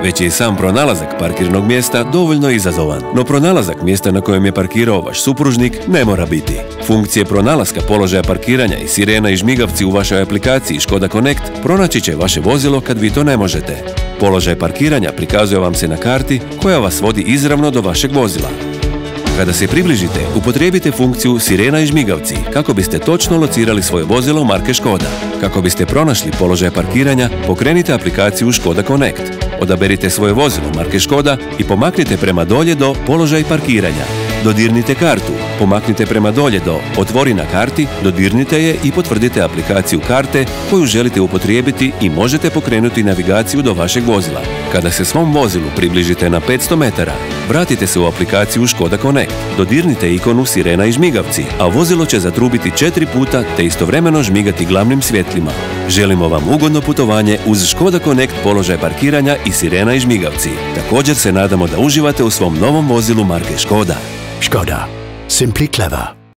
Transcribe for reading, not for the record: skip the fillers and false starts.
Već je i sam pronalazak parkirnog mjesta dovoljno izazovan, no pronalazak mjesta na kojem je parkirao vaš supružnik ne mora biti. Funkcije pronalaska položaja parkiranja i sirena i žmigavci u vašoj aplikaciji Škoda Connect pronaći će vaše vozilo kad vi to ne možete. Položaj parkiranja prikazuje vam se na karti koja vas vodi izravno do vašeg vozila. Kada se približite, upotrijebite funkciju sirena i žmigavci kako biste točno locirali svoje vozilo marke Škoda. Kako biste pronašli položaj parkiranja, pokrenite aplikaciju Škoda Connect. Odaberite svoje vozilo marke Škoda i pomaknite prema dolje do položaj parkiranja. Dodirnite kartu, pomaknite prema dolje do otvori na karti, dodirnite je i potvrdite aplikaciju karte koju želite upotrijebiti i možete pokrenuti navigaciju do vašeg vozila. Kada se svom vozilu približite na 500 metara, vratite se u aplikaciju Škoda Connect, dodirnite ikonu sirena i žmigavci, a vozilo će zatrubiti 4 puta te istovremeno žmigati glavnim svjetlima. Želimo vam ugodno putovanje uz Škoda Connect položaj parkiranja i sirena i žmigavci. Također se nadamo da uživate u svom novom vozilu marke Škoda. Škoda. Simply clever.